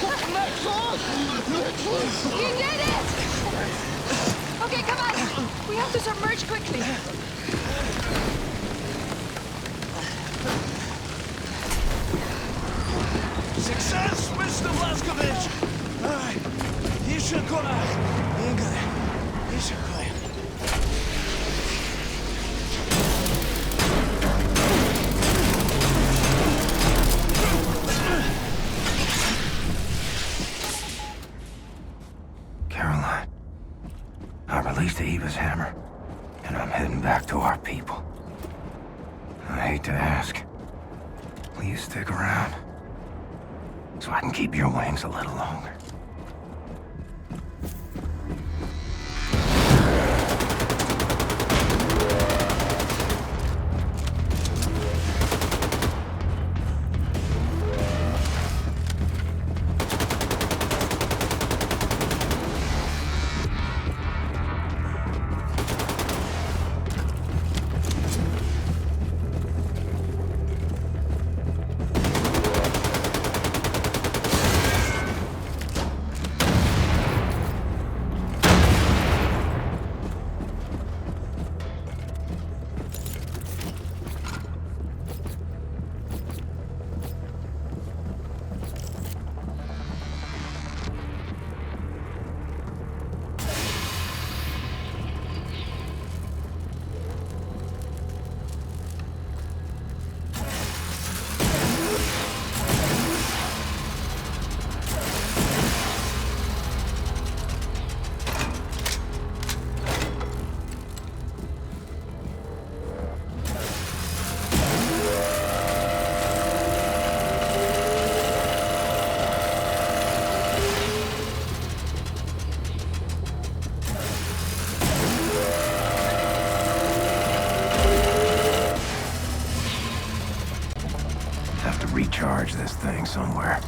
You did it! Okay, come on. We have to submerge quickly. Success, Mr. Blazkowicz! Еще кое. Игорь, еще кое. Caroline, I released Eva's hammer, and I'm heading back to our people. I hate to ask. Will you stick around? So I can keep your wings a little longer. Recharge this thing somewhere.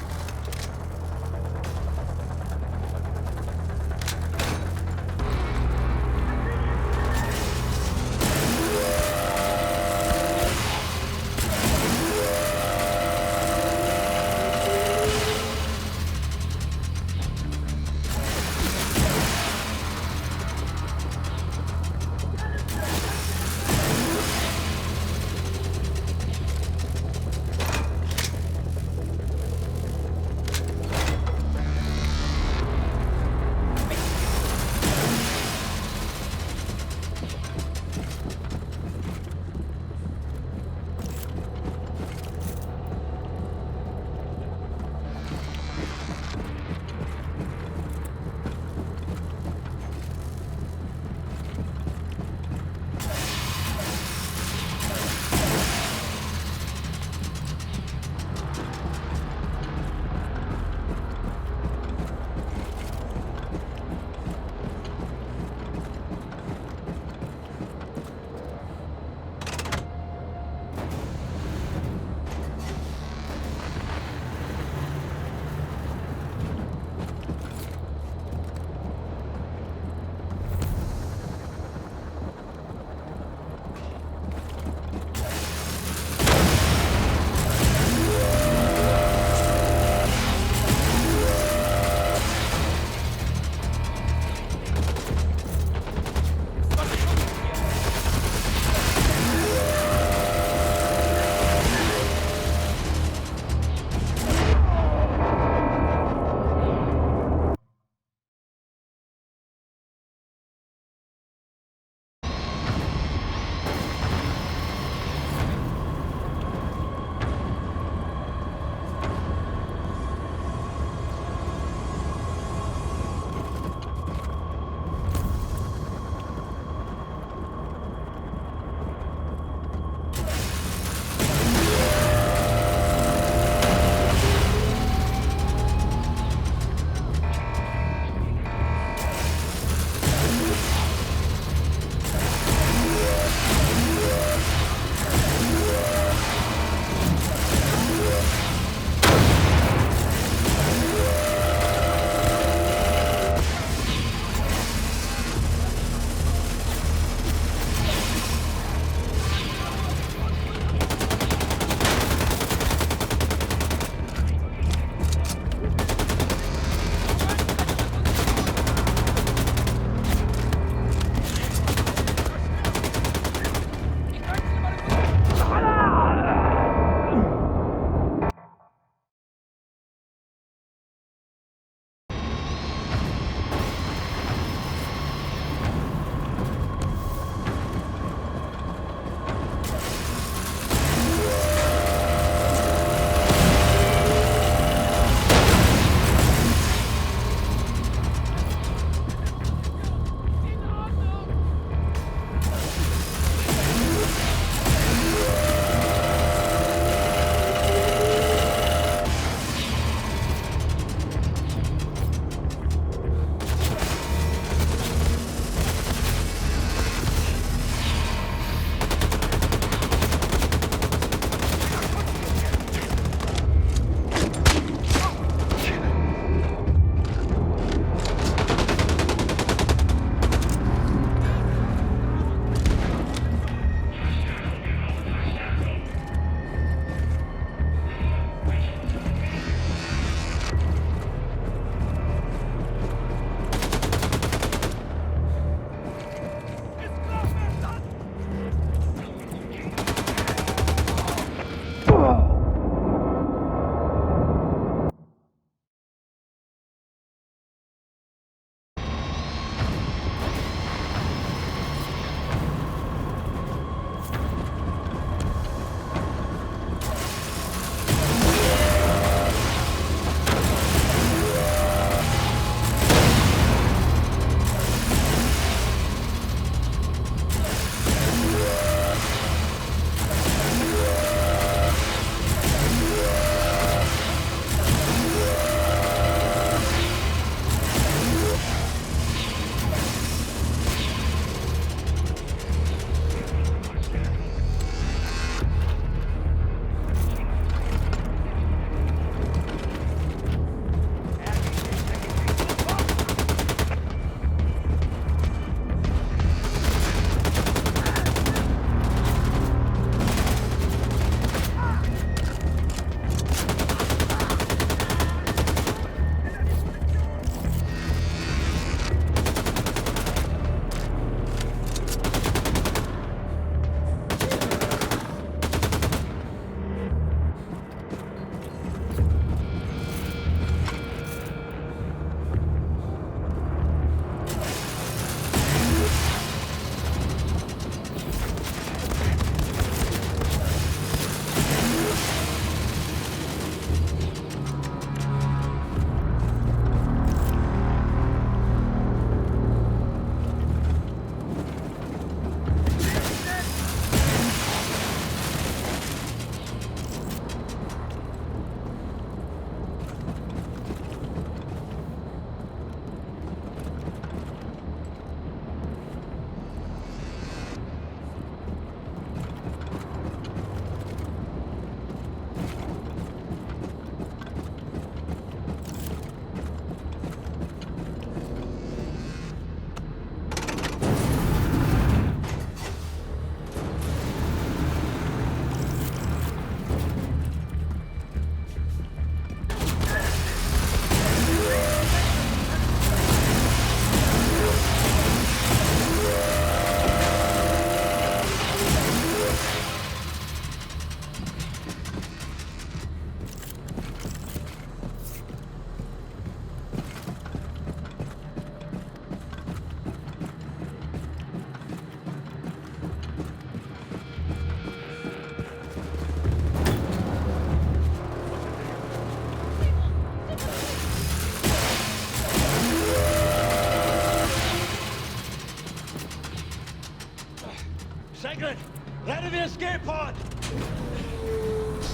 escape pod!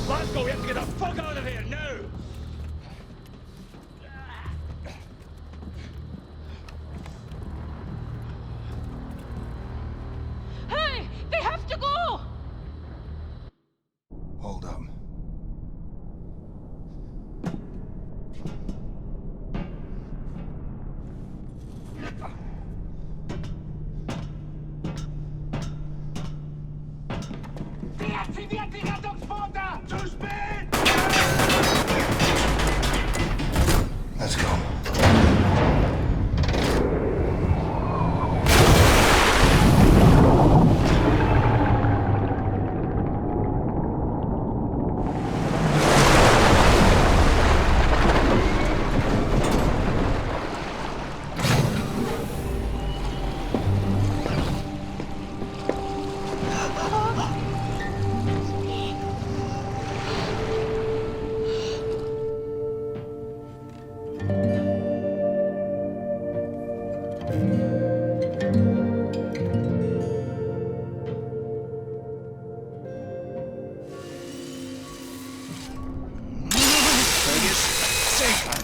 Let's go, we have to get the fuck out of here now! Hey! They have to go! Hold up. Let's go.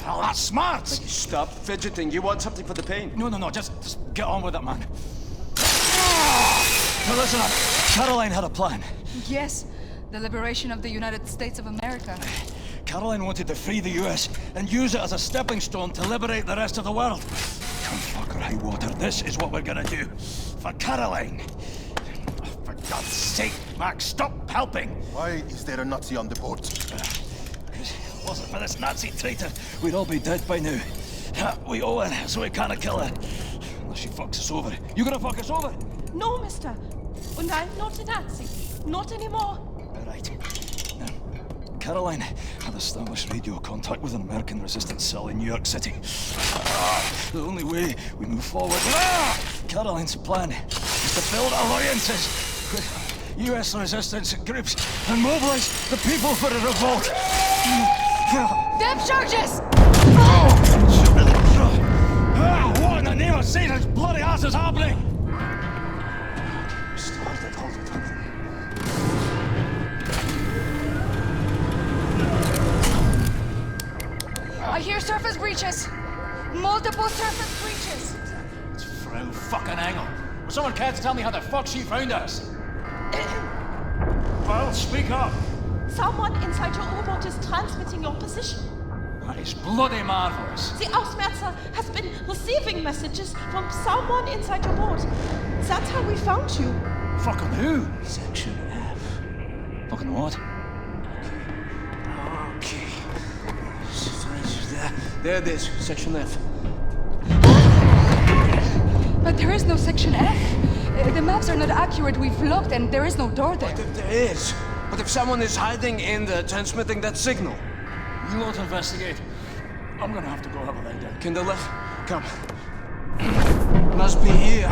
Oh, that's smart! Stop fidgeting. You want something for the pain? No, just get on with it, man. Now listen up. Caroline had a plan. Yes, the liberation of the United States of America. Caroline wanted to free the US and use it as a stepping stone to liberate the rest of the world. Come fuck or high water, this is what we're gonna do. For Caroline. Oh, for God's sake, Max, stop helping! Why is there a Nazi on the boat? If it wasn't for this Nazi traitor, we'd all be dead by now. We owe her, so we can't kill her. Unless she fucks us over. You gonna fuck us over? No, mister. And I'm not a Nazi. Not anymore. Right. Now, Caroline had established radio contact with an American resistance cell in New York City. The only way we move forward... Caroline's plan is to build alliances with US resistance groups and mobilize the people for a revolt. Depth charges! What in the name of Satan's bloody ass is happening? I hear surface breaches. Multiple surface breaches. It's Frau fucking Engel. Will someone care to tell me how the fuck she found us? Well, speak up. Someone inside your U-boat is transmitting your position. That is bloody marvelous. The Ausmerzer has been receiving messages from someone inside your boat. That's how we found you. Fucking who? Section F. Fucking what? Okay. There it is. Section F. But there is no section F. The maps are not accurate. We've looked and there is no door there. But if there is? What if someone is hiding in there transmitting that signal? You want to investigate? I'm gonna have to go have a lie down. Kindle, come. Must be here.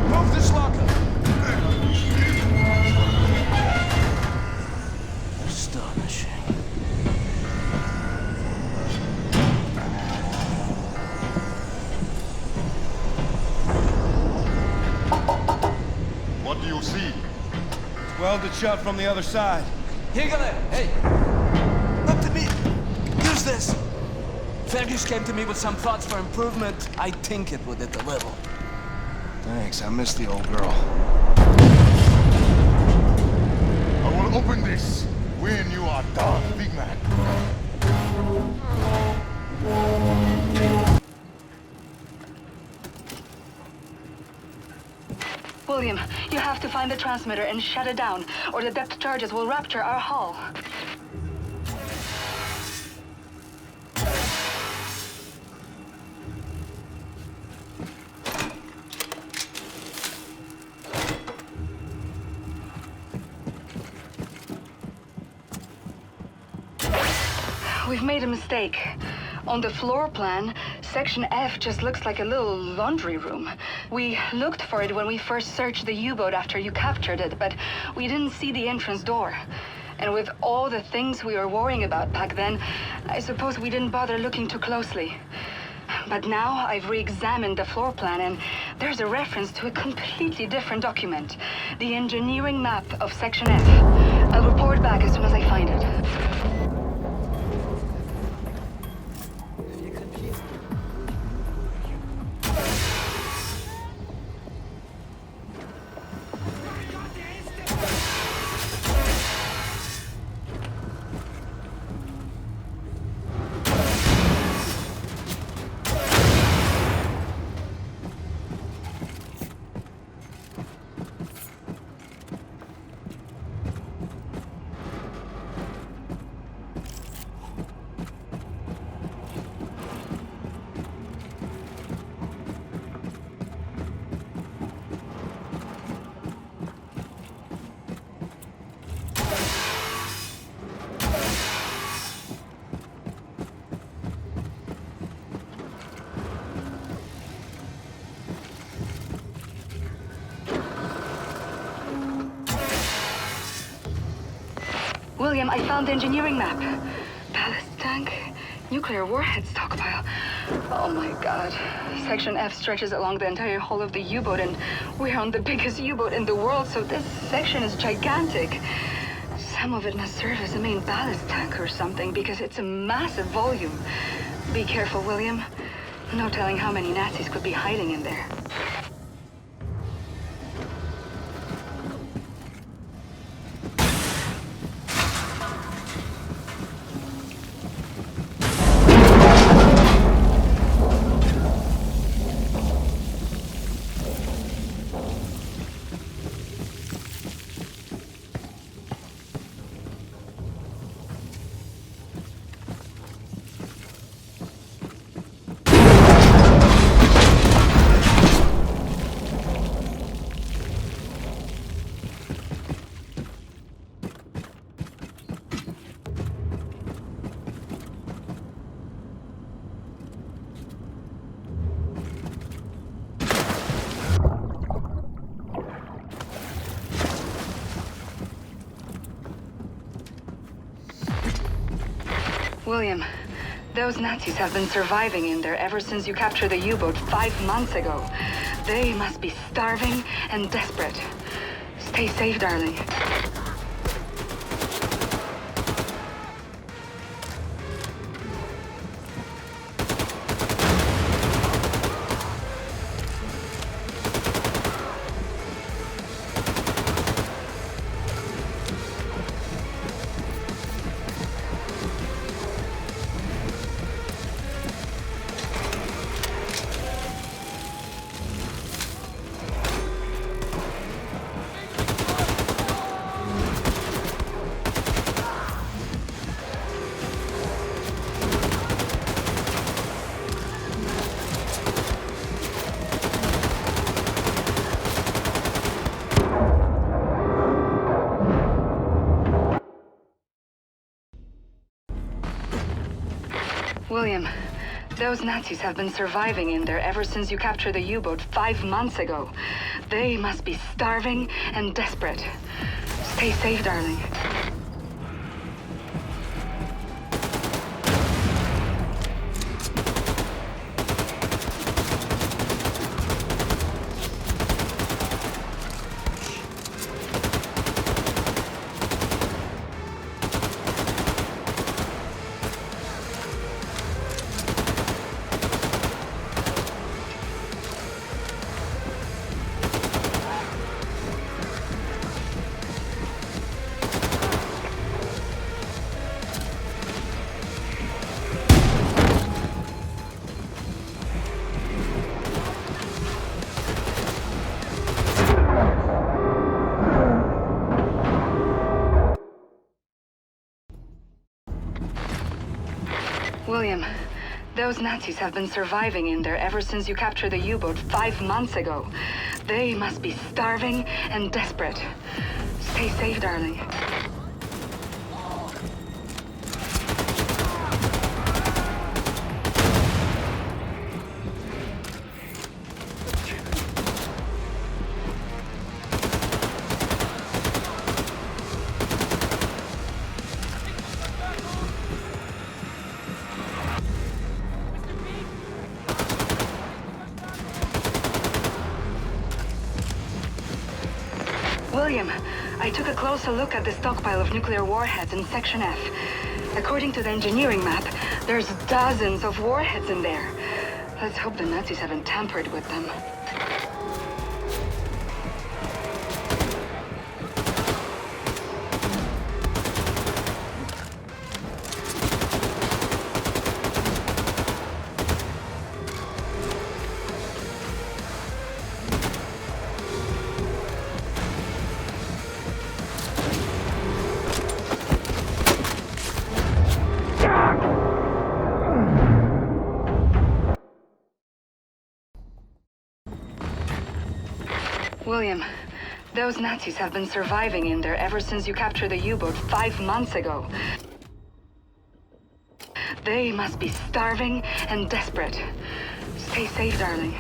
Move this locker. Astonishing. What do you see? Welded shut from the other side. Higgle, hey! Look to me! Use this! Fergus came to me with some thoughts for improvement. I think it would deliver. Thanks, I missed the old girl. I will open this when you are done, big man. William, you have to find the transmitter and shut it down, or the depth charges will rupture our hull. We've made a mistake. On the floor plan, Section F just looks like a little laundry room. We looked for it when we first searched the U-boat after you captured it, but we didn't see the entrance door. And with all the things we were worrying about back then, I suppose we didn't bother looking too closely. But now I've re-examined the floor plan, and there's a reference to a completely different document. The engineering map of Section F. I'll report back as soon as I find it. William, I found the engineering map. Ballast tank, nuclear warhead stockpile. Oh my god. Section F stretches along the entire hull of the U-boat, and we're on the biggest U-boat in the world, so this section is gigantic. Some of it must serve as a main ballast tank or something, because it's a massive volume. Be careful, William. No telling how many Nazis could be hiding in there. William, those Nazis have been surviving in there ever since you captured the U-boat 5 months ago. They must be starving and desperate. Stay safe, darling. William, those Nazis have been surviving in there ever since you captured the U-boat 5 months ago. They must be starving and desperate. Stay safe, darling. William, those Nazis have been surviving in there ever since you captured the U-boat 5 months ago. They must be starving and desperate. Stay safe, darling. William, I took a closer look at the stockpile of nuclear warheads in Section F. According to the engineering map, there's dozens of warheads in there. Let's hope the Nazis haven't tampered with them. William, those Nazis have been surviving in there ever since you captured the U-boat 5 months ago. They must be starving and desperate. Stay safe, darling.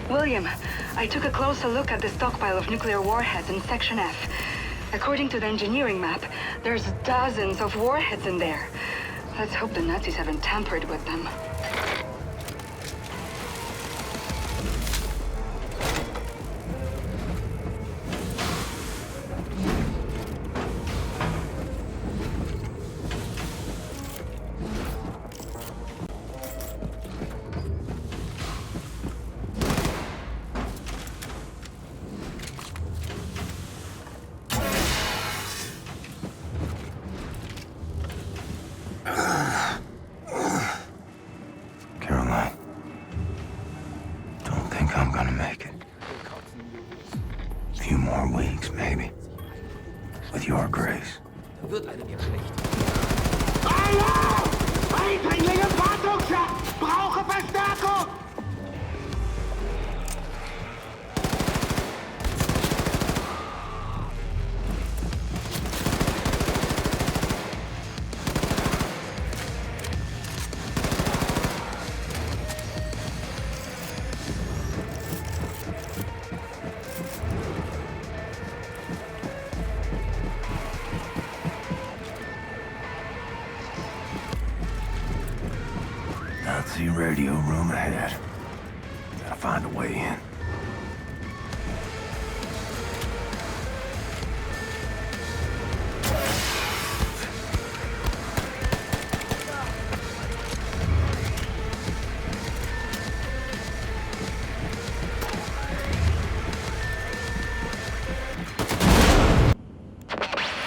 William, I took a closer look at the stockpile of nuclear warheads in Section F. According to the engineering map, there's dozens of warheads in there. Let's hope the Nazis haven't tampered with them. Nazi radio room ahead. Gotta find a way in.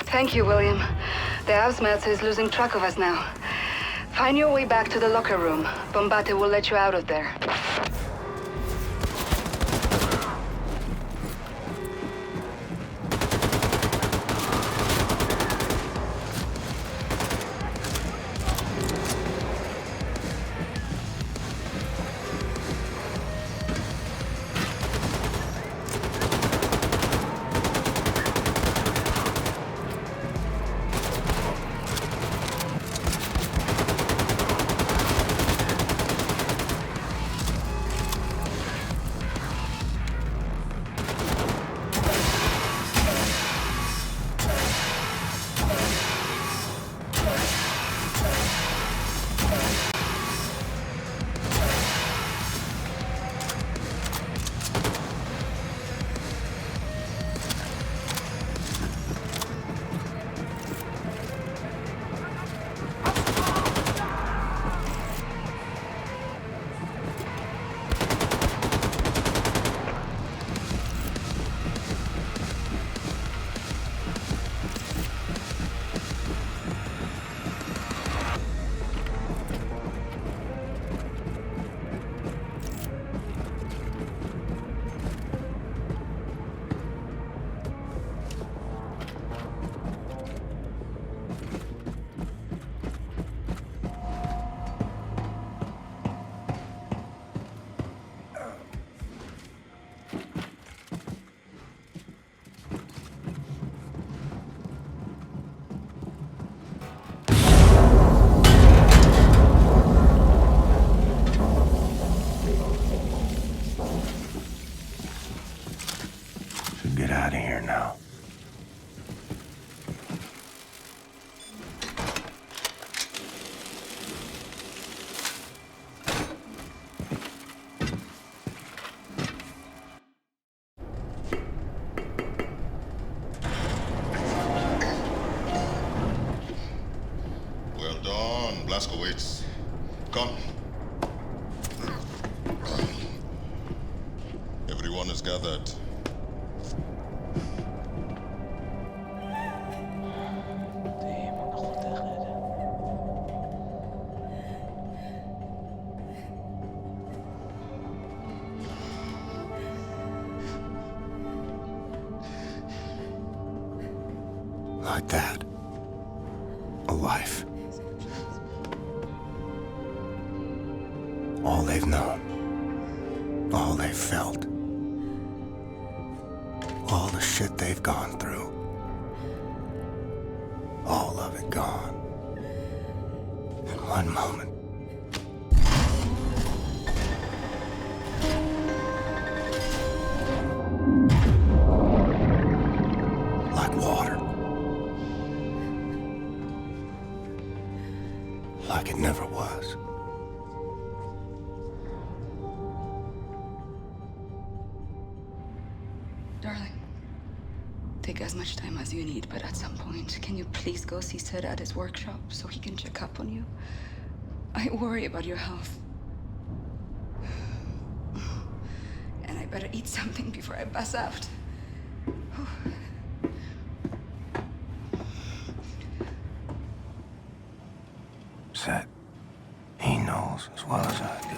Thank you, William. The Ausmerzer is losing track of us now. Find your way back to the locker room. Bombate will let you out of there. should get out of here now. Well done, Blaskowitz. Come. Everyone is gathered. Like that. A life. All they've known. All they've felt. All the shit they've gone through. All of it gone. In one moment. Like water. Like it never was. Darling, take as much time as you need, but at some point, can you please go see Sid at his workshop so he can check up on you? I worry about your health. And I better eat something before I pass out. Sid, he knows as well as I do.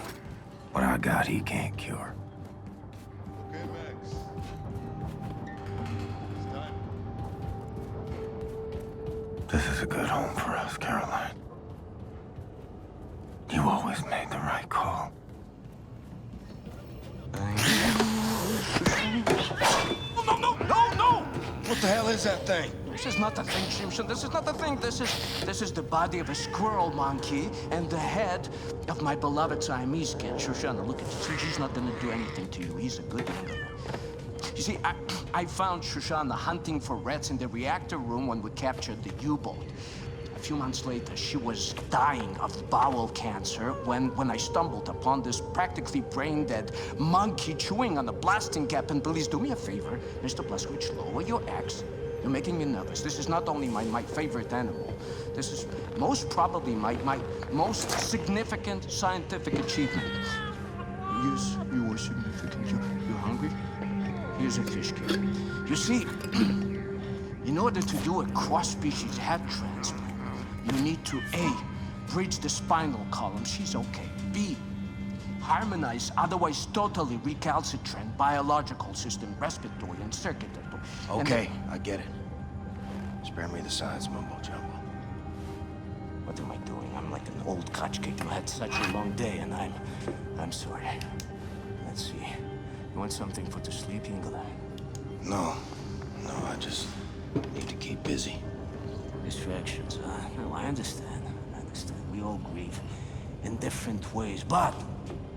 What I got, he can't cure. Okay, Max. It's time. This is a good home for us, Caroline. You always made the right call. No! What the hell is that thing? This is not the thing, Shimshon. This is not the thing. This is the body of a squirrel monkey and the head of my beloved Siamese kid, Shoshana. Look at this. He's not gonna do anything to you. He's a good angler. You see, I found Shoshana hunting for rats in the reactor room when we captured the U-boat. A few months later, she was dying of bowel cancer when I stumbled upon this practically brain-dead monkey chewing on a blasting cap. And please do me a favor, Mr. Blaskowitz, lower your axe. You're making me nervous. This is not only my favorite animal. This is most probably my most significant scientific achievement. Yes, you are significant. You hungry? Here's a fish cake. You see, in order to do a cross-species head transplant, you need to A, bridge the spinal column. She's okay. B, harmonize otherwise totally recalcitrant biological system, respiratory and circulatory. Okay, I get it. Spare me the science mumbo jumbo. What am I doing? I'm like an old kachkik who had such a long day, and I'm sorry. Let's see. You want something for the sleep, Ingela? No, I just need to keep busy. Distractions, No, I understand. We all grieve in different ways, but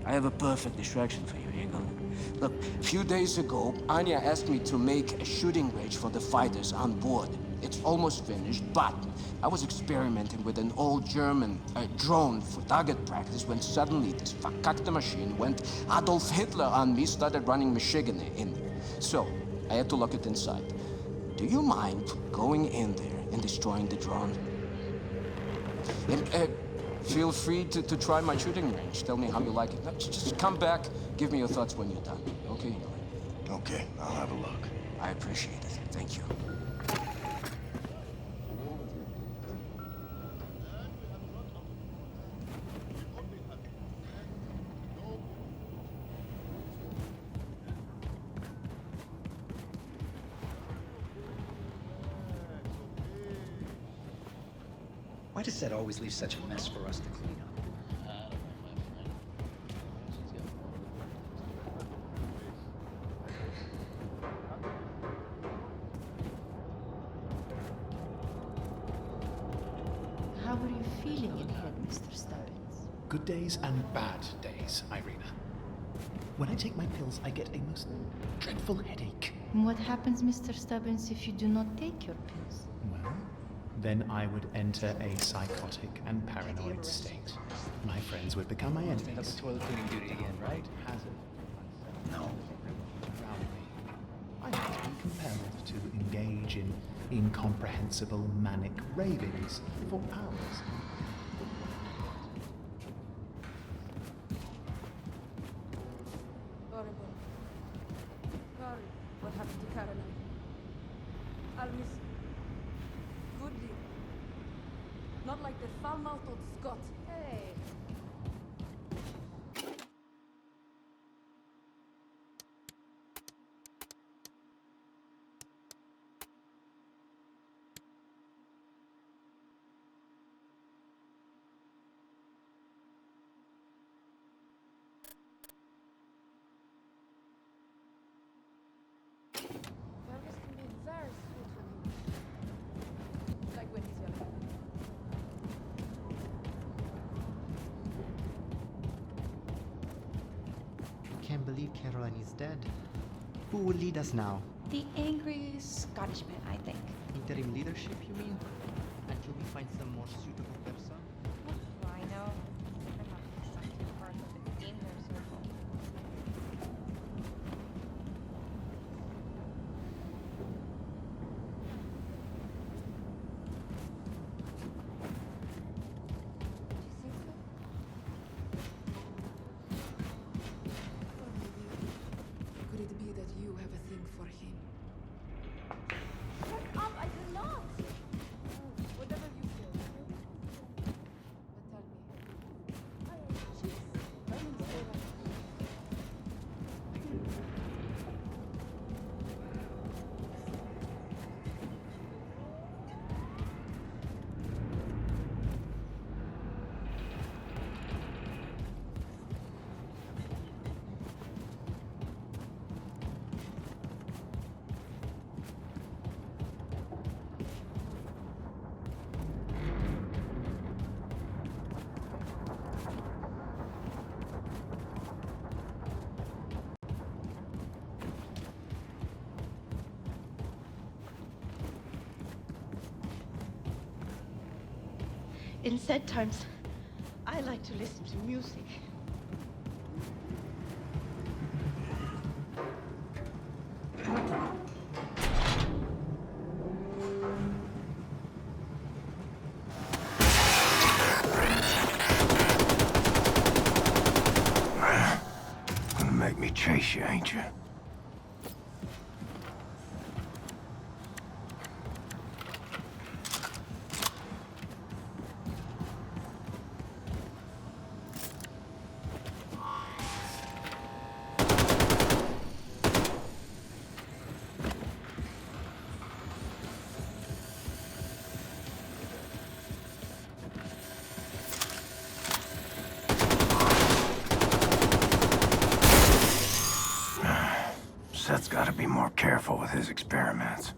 I have a perfect distraction for you, Ingela. Look, a few days ago, Anya asked me to make a shooting range for the fighters on board. It's almost finished, but I was experimenting with an old German drone for target practice when suddenly this verkackte machine went Adolf Hitler on me, started running Michigan in there. So, I had to lock it inside. Do you mind going in there and destroying the drone? And, feel free to try my shooting range. Tell me how you like it. No, just come back, give me your thoughts when you're done, okay? Okay, I'll have a look. I appreciate it. Thank you. Why does that always leave such a mess for us to clean up? How are you feeling in here, Mr. Stubbins? Good days and bad days, Irina. When I take my pills, I get a most dreadful headache. And what happens, Mr. Stubbins, if you do not take your pills? Well, then I would enter a psychotic and paranoid state. My friends would become my enemies. Stand up for toilet cleaning duty again, right? Hazard. No. Around me. I might be compelled to engage in incomprehensible manic ravings for hours. Horrible. Sorry, what happened to Caroline? I'll miss you. Good deal. Not like the foul-mouthed old Scot. Hey. Elvis can be very sweet when he... like when he's young. Can't believe Caroline is dead. Who will lead us now? The angry Scottishman, I think. Interim leadership, you mean? Until we find some more suitable person? What do I know? I'm not exactly part of the inner circle. Do you think so? Or maybe could it be that you have a thing for him? Shut up! I cannot! Whatever you feel. But tell me. Jeez, let him stay like In sad times, I like to listen to music. Gonna make me chase you, ain't you? Seth's gotta be more careful with his experiments.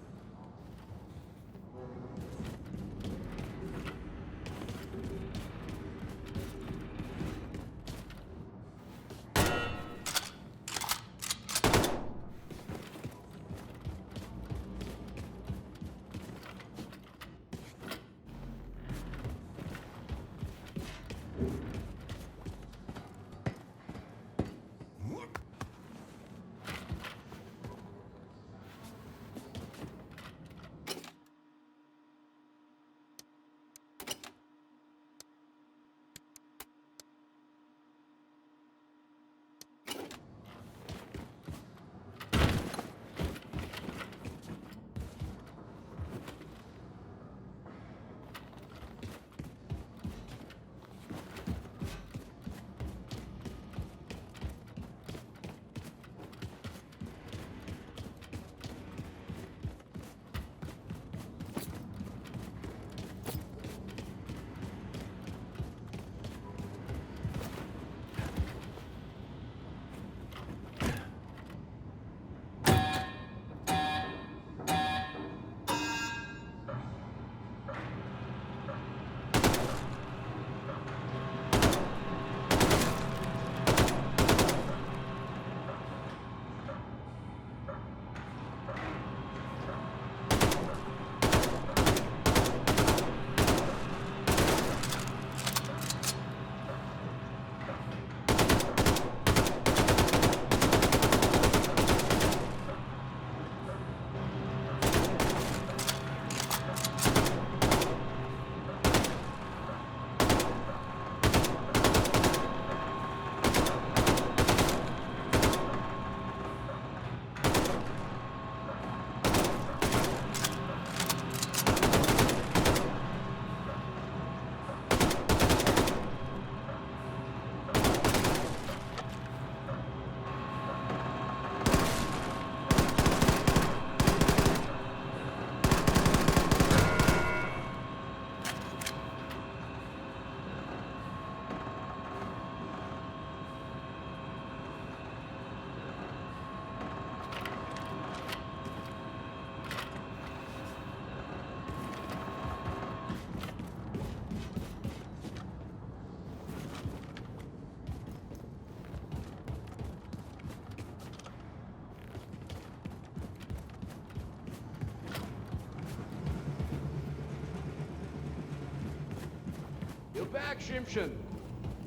back, Shimshon.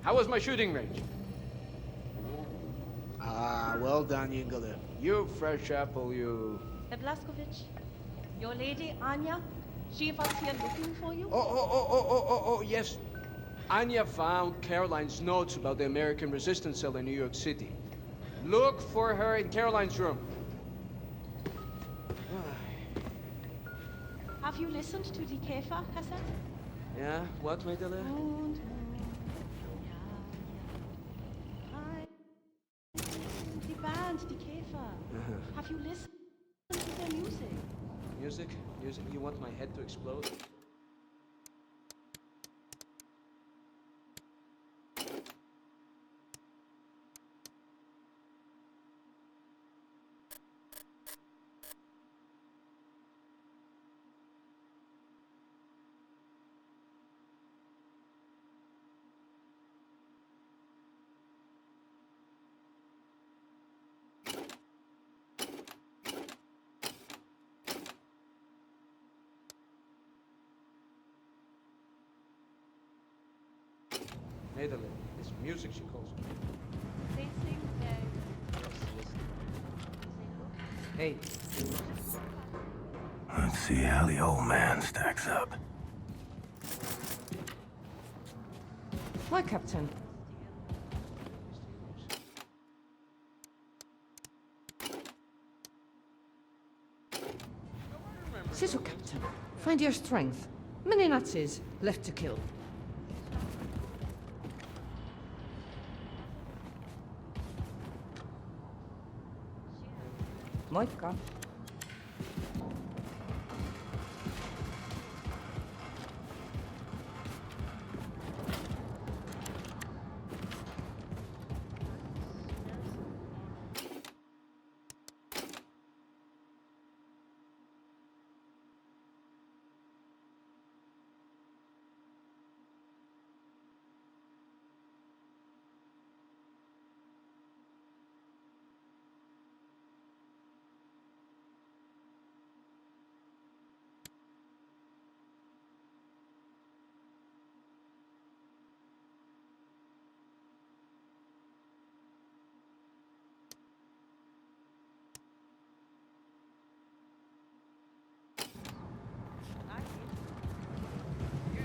How was my shooting range? Ah, well done, Yingala. You fresh apple, you. Herr Blaskovich, your lady, Anya, she was here looking for you. Oh, yes. Anya found Caroline's notes about the American resistance cell in New York City. Look for her in Caroline's room. Have you listened to the Käfer cassette? Yeah, what, Mädele? The band, the Käfer. Have you listened to their music? Music? Music? You want my head to explode? Mädele, it's music, she calls it. They sing Hey. Let's see how the old man stacks up. My captain. Sisu, Captain. Find your strength. Many Nazis left to kill. Moika.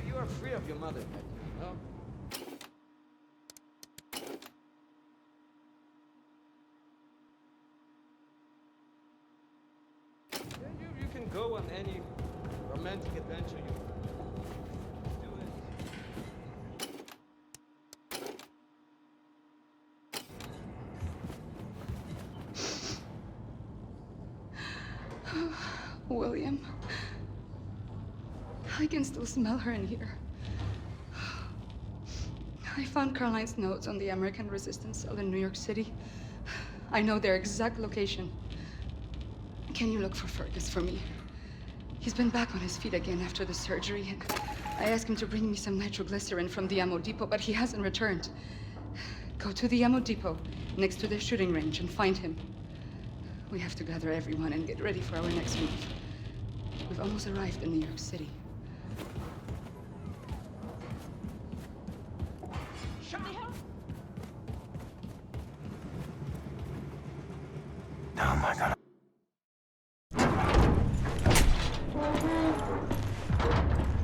You are free of your mother, no? Yeah, you can go on any romantic adventure you do it. William. I can still smell her in here. I found Caroline's notes on the American resistance cell in New York City. I know their exact location. Can you look for Fergus for me? He's been back on his feet again after the surgery, and I asked him to bring me some nitroglycerin from the ammo depot, but he hasn't returned. Go to the ammo depot next to the shooting range and find him. We have to gather everyone and get ready for our next move. We've almost arrived in New York City. How am I gonna...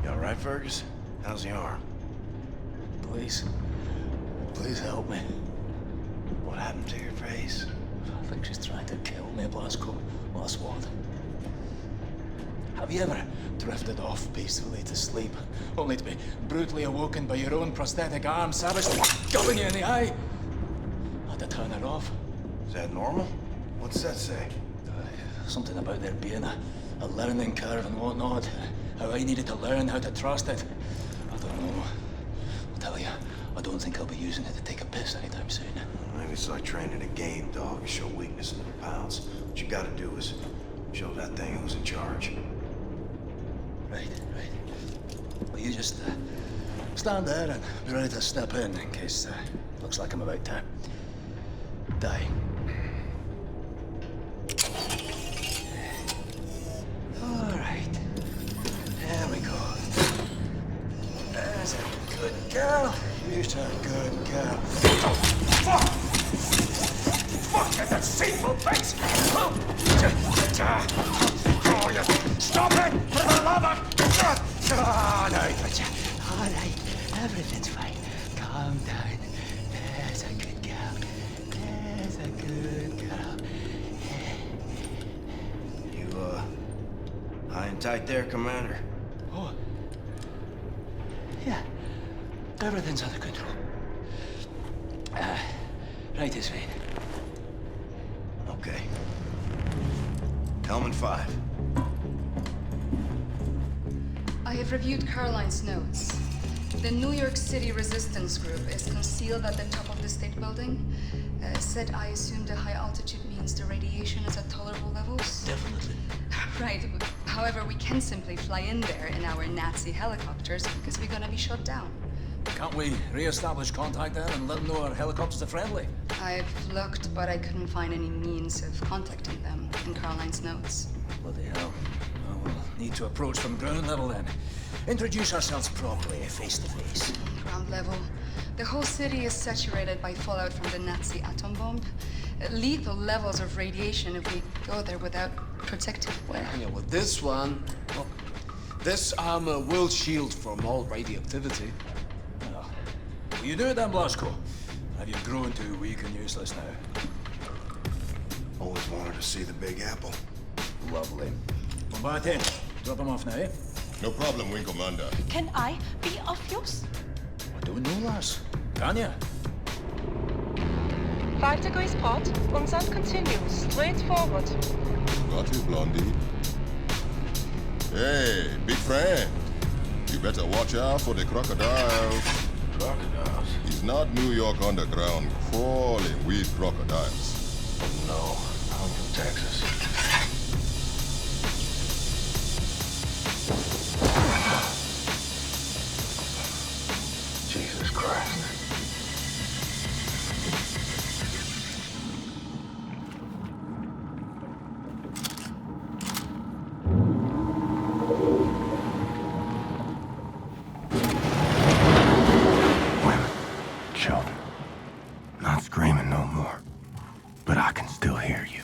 You all right, Fergus? How's the arm? Please. Please help me. What happened to your face? I think she's trying to kill me, Blasco. Last word. Have you ever drifted off peacefully to sleep, only to be brutally awoken by your own prosthetic arm savagely gubbing you in the eye? I had to turn her off. Is that normal? What's that say? Something about there being a learning curve and whatnot. How I needed to learn how to trust it. I don't know. I'll tell you, I don't think I'll be using it to take a piss anytime soon. Maybe it's like training a game dog. You show weakness and it pounds. What you gotta do is show that thing who's in charge. Right. Well, you just stand there and be ready to step in case looks like I'm about to die. All right. There we go. There's a good girl. You're a good girl. Fuck! Fuck, you deceitful bitch! Oh, you... Stop it! For the love of... Oh, no. All right, everything's fine. Calm down. There's a good girl. There's a good girl. You, high and tight there, Commander? Oh. Yeah. Everything's under control. Right this way. Okay. Helmet 5. I have reviewed Caroline's notes. The New York City resistance group is concealed at the top of the state building. Said I assume the high altitude means the radiation is at tolerable levels? Definitely. Right. However, we can simply fly in there in our Nazi helicopters because we're gonna be shot down. Can't we re-establish contact there and let them know our helicopters are friendly? I've looked, but I couldn't find any means of contacting them in Caroline's notes. Bloody hell. Well, we'll need to approach from ground level then. Introduce ourselves properly, face to face. Ground level. The whole city is saturated by fallout from the Nazi atom bomb. Lethal levels of radiation if we go there without protective wear. Yeah, well, this one... Well, this armor will shield from all radioactivity. Oh. Will you do it then, Blasco? Have you grown too weak and useless now? Always wanted to see the Big Apple. Lovely. Well, back in. Drop them off now, eh? No problem, Wing Commander. Can I be of use? I don't know, lass. Can ya? Five degrees port. Unsand continues. Straight forward. Got you, Blondie. Hey, big friend. You better watch out for the crocodiles. Crocodiles? It's not New York underground crawling with crocodiles. Oh no, I'm from Texas. Jesus Christ. Women, children. Not screaming no more. But I can still hear you.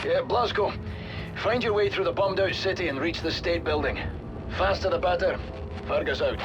Yeah, Blasco. Find your way through the bombed-out city and reach the state building. Faster the better. Fergus out.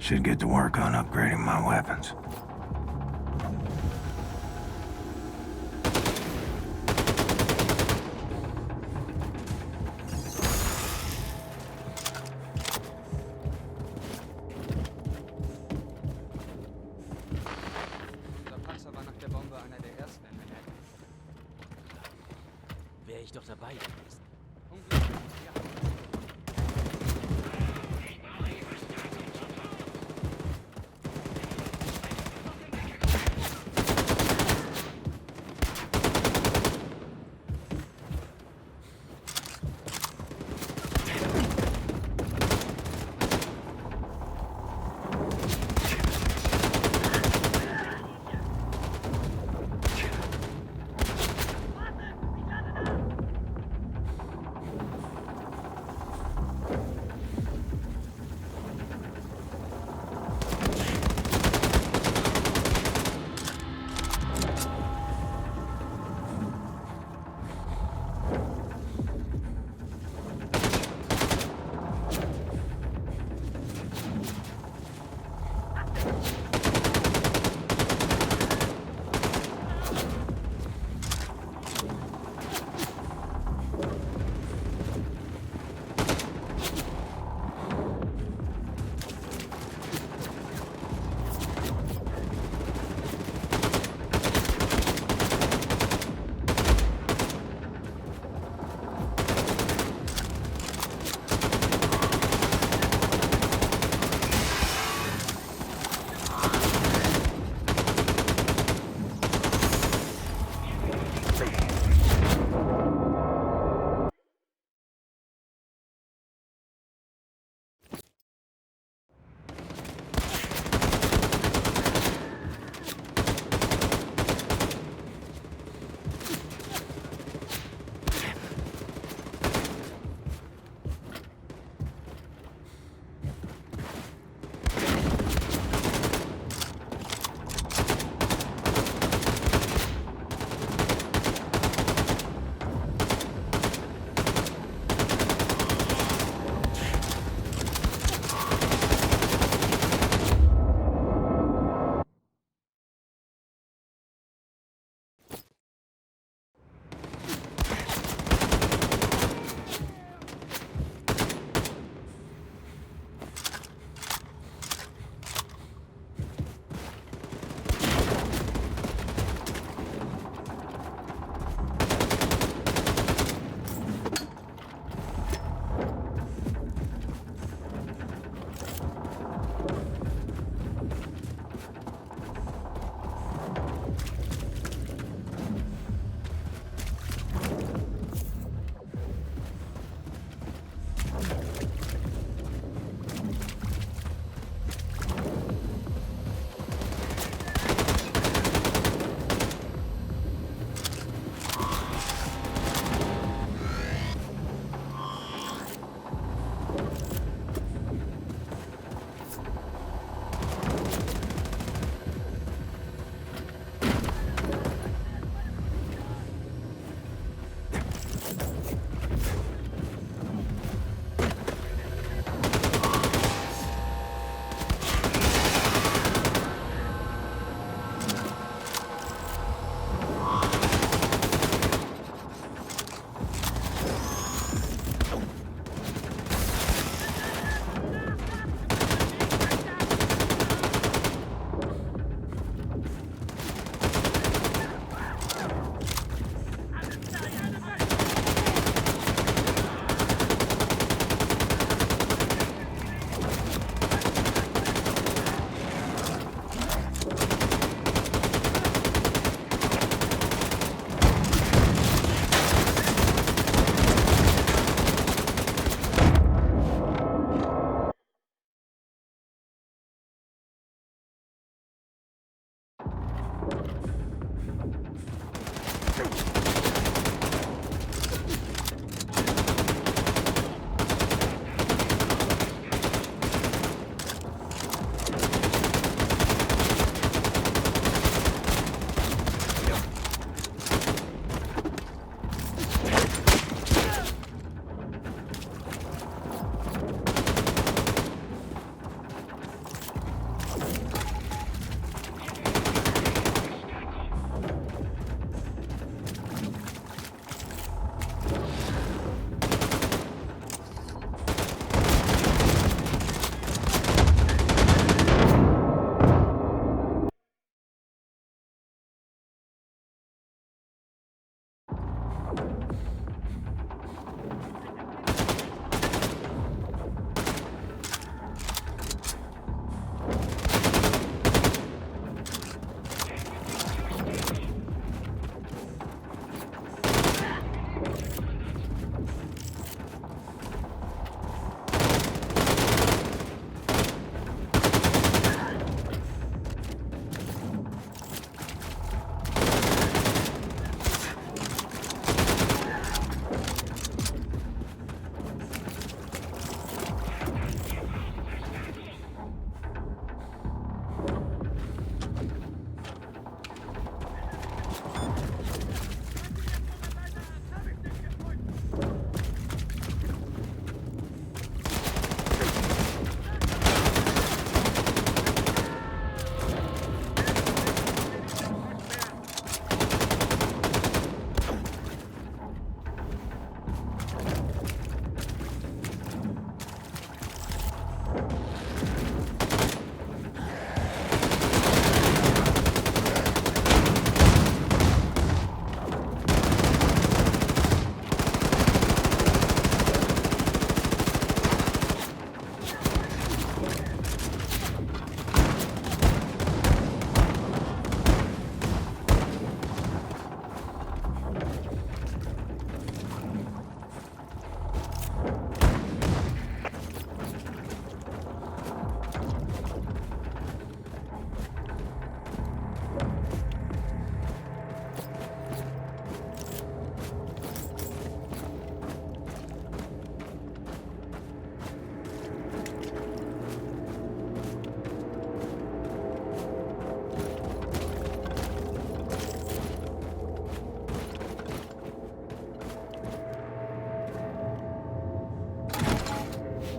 Should get to work on upgrading my weapons. Unser Panzer war nach der Bombe einer der ersten in Manhattan. Wäre ich doch dabei gewesen. Unglaublich, ja.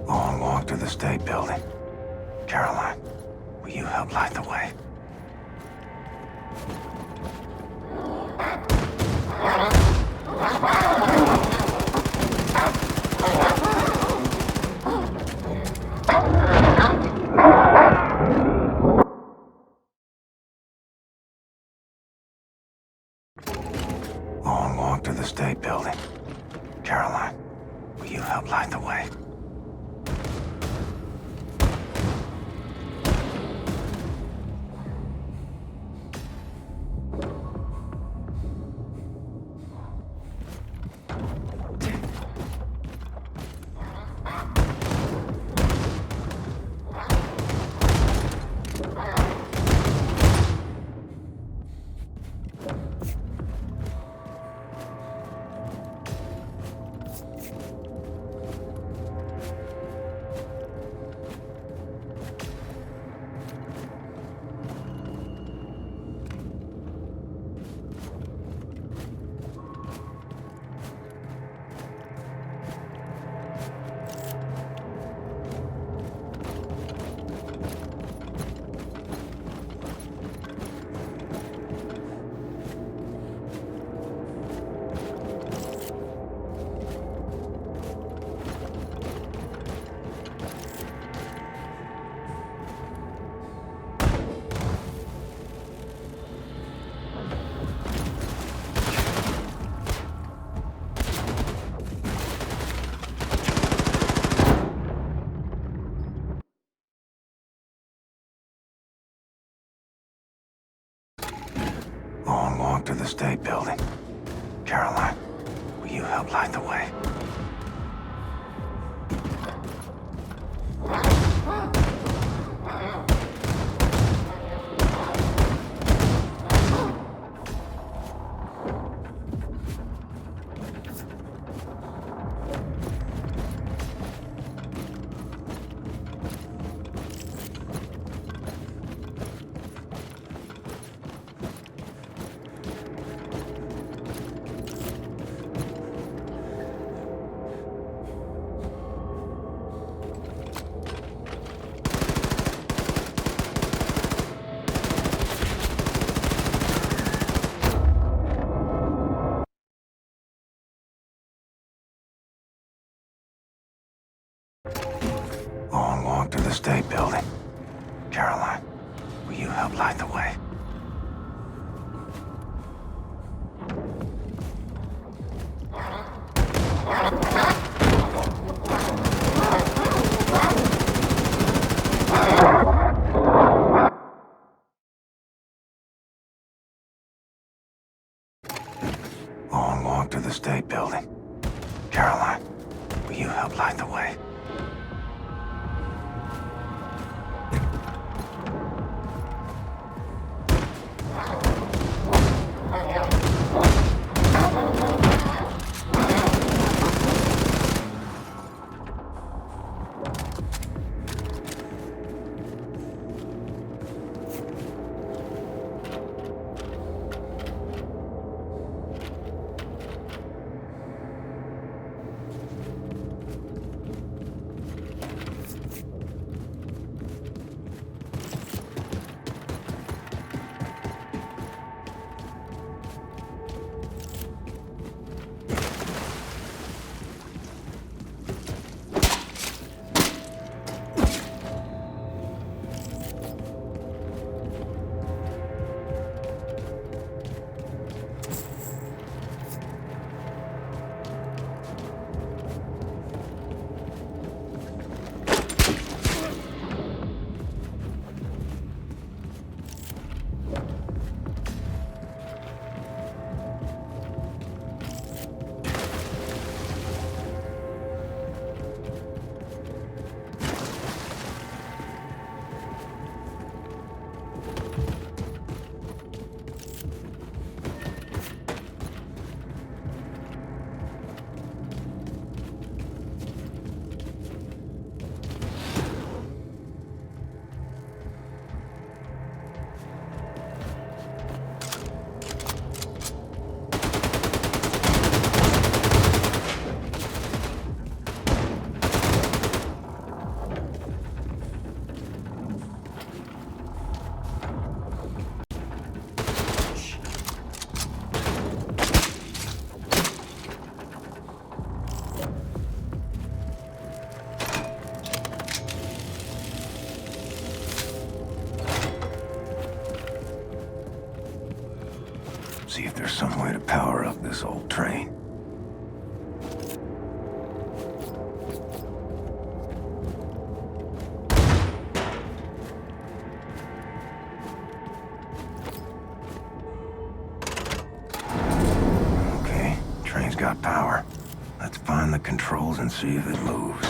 Long walk to the state building. Caroline, will you help light the way? Long walk to the state building. Caroline, will you help light the way? Long walk to the state building. Caroline, will you help light the way? Long walk to the state building. Caroline, will you help light the way? Long walk to the state building. Caroline, will you help light the way? See if there's some way to power up this old train. Okay, train's got power. Let's find the controls and see if it moves.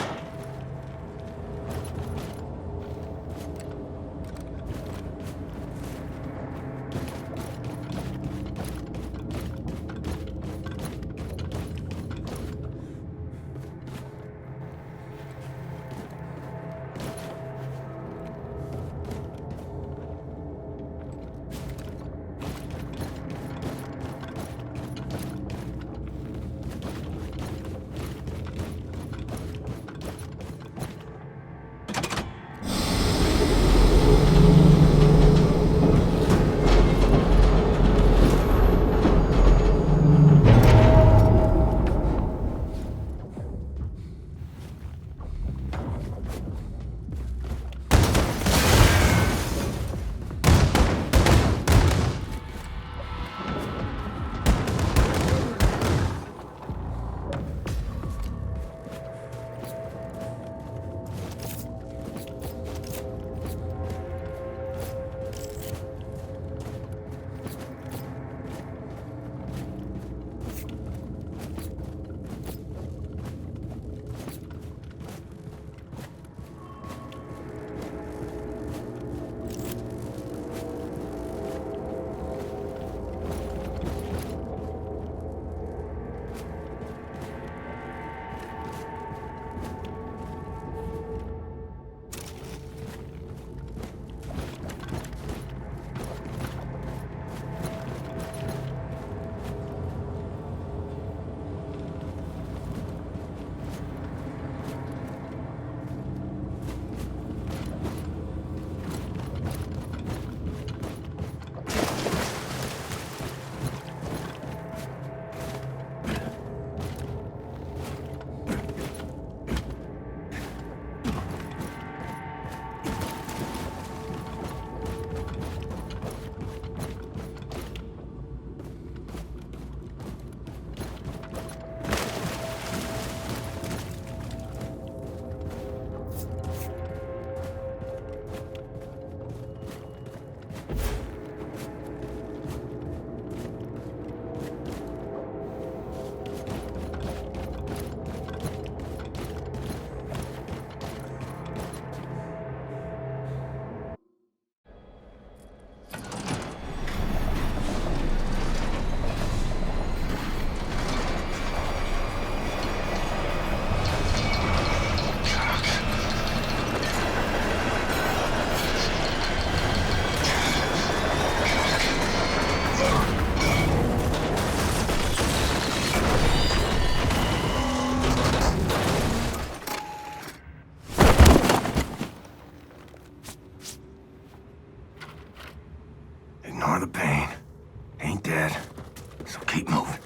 So keep moving.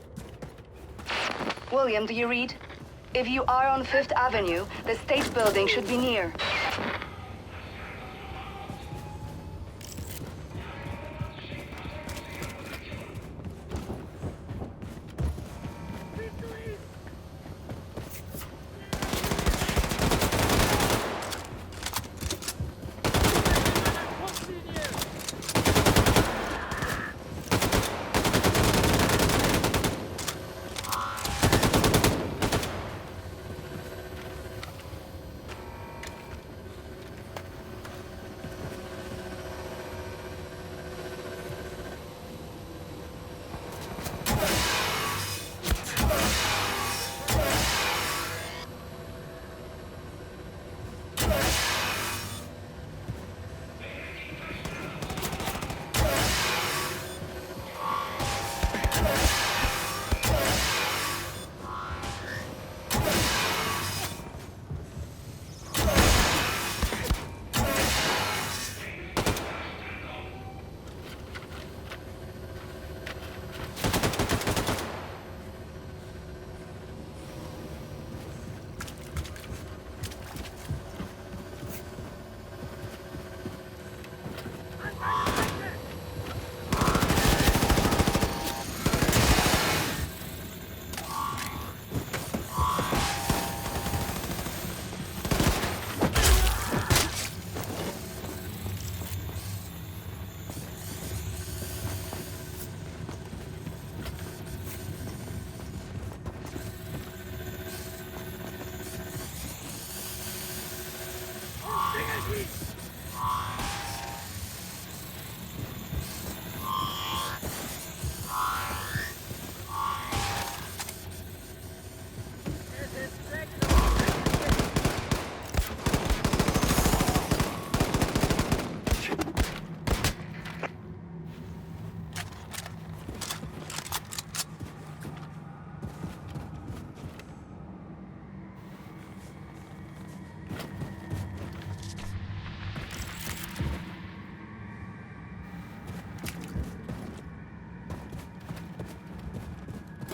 William, do you read? If you are on 5th Avenue, the State Building should be near.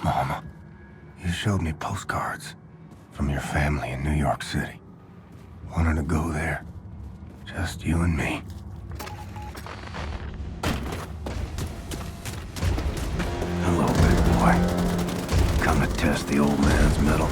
Mama, you showed me postcards from your family in New York City. Wanted to go there. Just you and me. Hello, big boy. Come to test the old man's mettle.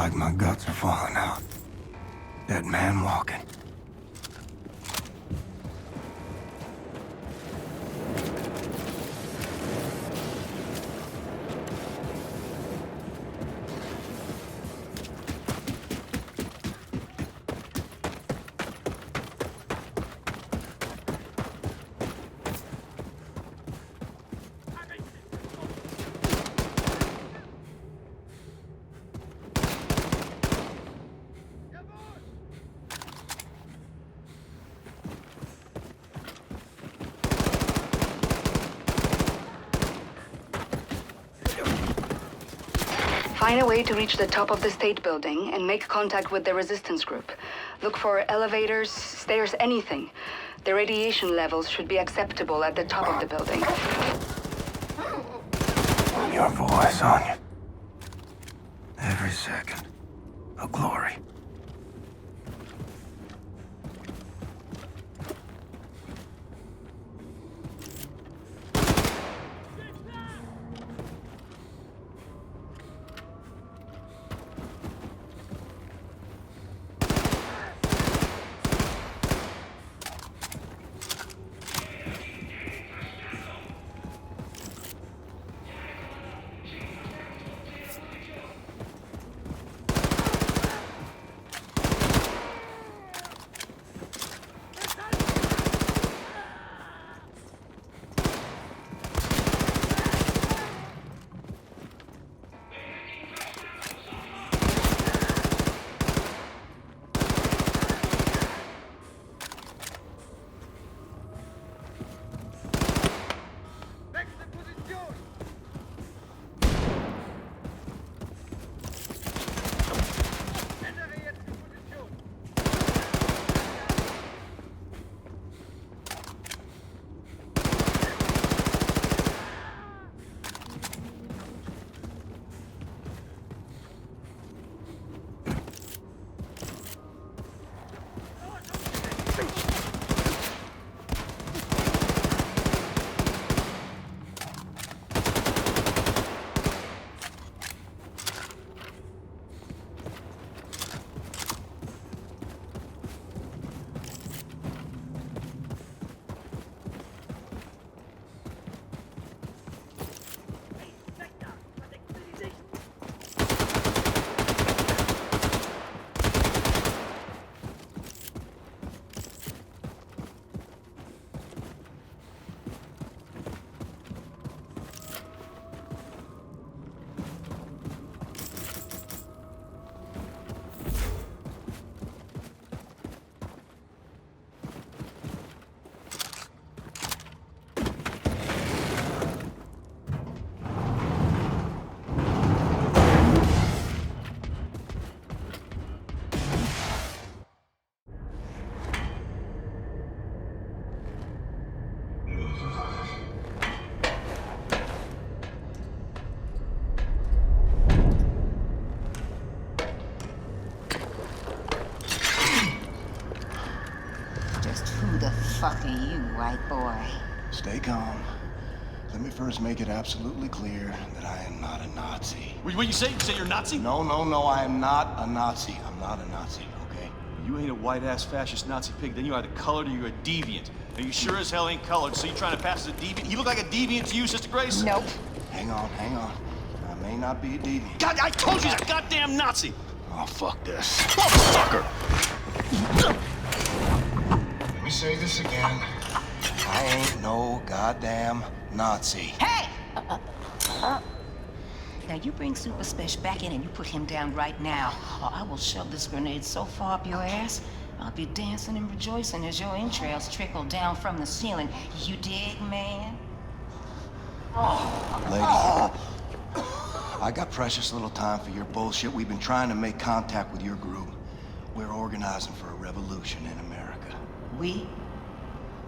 like my guts are falling out. Dead man walking. Find a way to reach the top of the state building and make contact with the resistance group. Look for elevators, stairs, anything. The radiation levels should be acceptable at the top of the building. Your voice, Anya. Every second, a glory. Fuck are you, white boy? Stay calm. Let me first make it absolutely clear that I am not a Nazi. What you say? You say you're Nazi? No, I am not a Nazi. I'm not a Nazi, okay? You ain't a white-ass fascist Nazi pig, then you're either colored or you're a deviant. Now you sure as hell ain't colored, so you trying to pass as a deviant? He look like a deviant to you, Sister Grace? Nope. Hang on. I may not be a deviant. God, I told you he's a goddamn Nazi! Oh, fuck this. Motherfucker! Let me say this again. I ain't no goddamn Nazi. Hey! Now you bring Super Special back in and you put him down right now, or I will shove this grenade so far up your ass, I'll be dancing and rejoicing as your entrails trickle down from the ceiling. You dig, man? Lady, I got precious little time for your bullshit. We've been trying to make contact with your group. We're organizing for a revolution in America. We?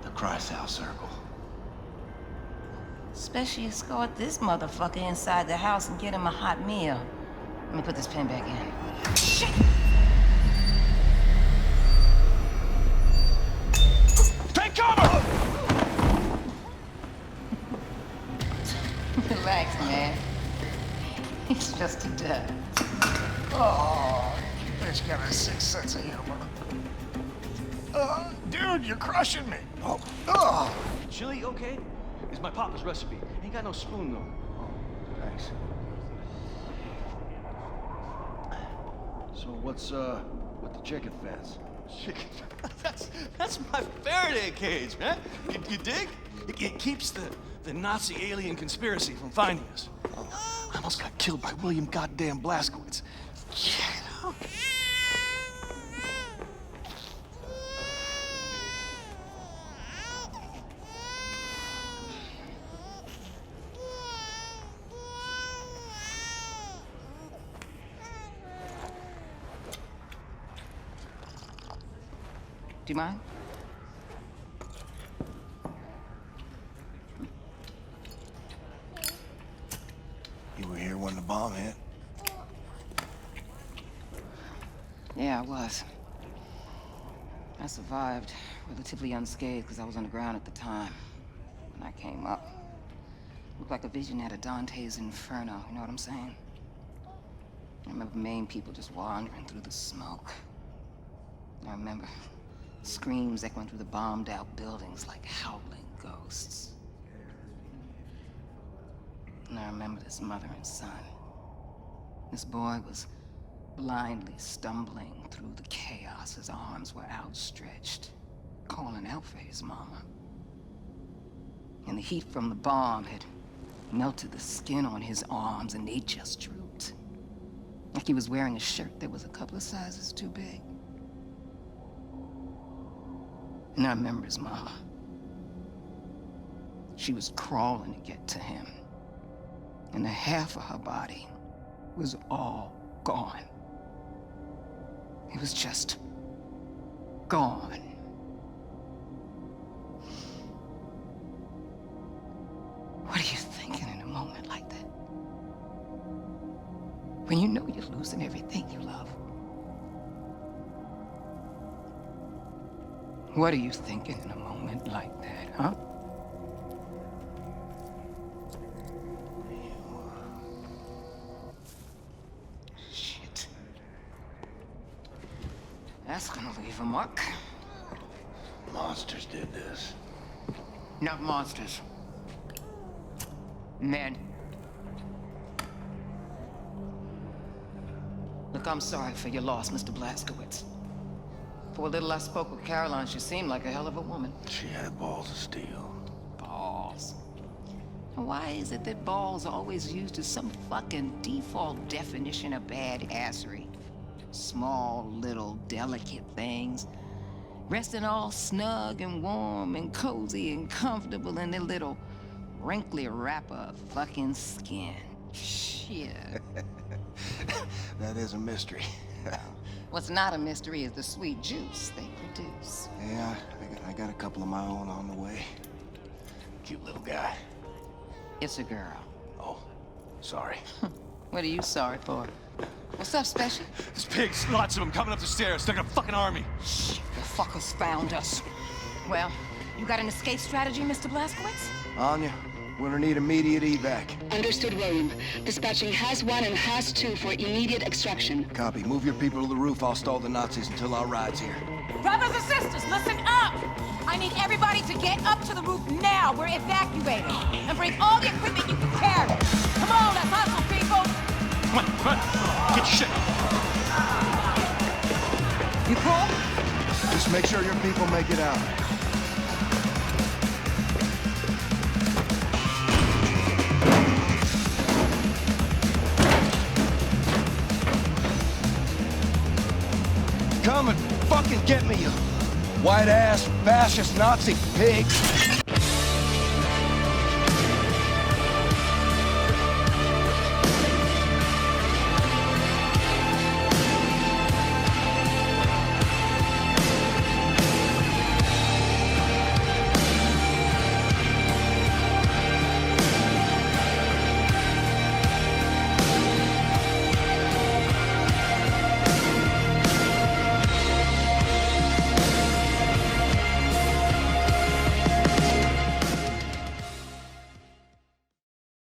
The Kreisau Circle. Especially escort this motherfucker inside the house and get him a hot meal. Let me put this pen back in. Shit! Take cover! Relax, man. He's just a duck. Oh, you bitch got a sick sense of humor. Dude, you're crushing me. Oh. Chili, okay? It's my papa's recipe. Ain't got no spoon, though. Oh, thanks. So what's with the chicken fence? Chicken? That's my Faraday cage, man. You dig? It keeps the Nazi alien conspiracy from finding us. Oh, I almost got killed by William goddamn Blazkowicz. Yeah. Do you mind? You were here when the bomb hit? Yeah, I was. I survived relatively unscathed because I was underground at the time. When I came up, looked like a vision out of Dante's Inferno, you know what I'm saying? I remember Maine people just wandering through the smoke. I remember screams echoing through the bombed-out buildings like howling ghosts. And I remember this mother and son. This boy was blindly stumbling through the chaos. His arms were outstretched, calling out for his mama. And the heat from the bomb had melted the skin on his arms, and they just drooped. Like he was wearing a shirt that was a couple of sizes too big. And I remember his mama. She was crawling to get to him. And the half of her body was all gone. It was just gone. What are you thinking in a moment like that? When you know you're losing everything you love? What are you thinking in a moment like that, huh? Shit. That's gonna leave a mark. Monsters did this. Not monsters. Men. Look, I'm sorry for your loss, Mr. Blazkowicz. For a little I spoke with Caroline, she seemed like a hell of a woman. She had balls of steel. Balls. Why is it that balls are always used as some fucking default definition of badassery? Small, little, delicate things. Resting all snug and warm and cozy and comfortable in their little wrinkly wrapper of fucking skin. Shit. That is a mystery. What's not a mystery is the sweet juice they produce. Yeah, I got a couple of my own on the way. Cute little guy. It's a girl. Oh, sorry. What are you sorry for? What's up, Special? There's pigs, lots of them coming up the stairs. They're like a fucking army. Shit, the fuckers found us. Well, you got an escape strategy, Mr. Blazkowicz? Anya, we're gonna need immediate evac. Understood, William. Dispatching Has-1 and Has-2 for immediate extraction. Copy. Move your people to the roof. I'll stall the Nazis until our ride's here. Brothers and sisters, listen up! I need everybody to get up to the roof now. We're evacuating. And bring all the equipment you can carry. Come on, let's hustle, people! Come on. Get your shit. You cool? Just make sure your people make it out. Come and fucking get me, you white-ass fascist Nazi pigs!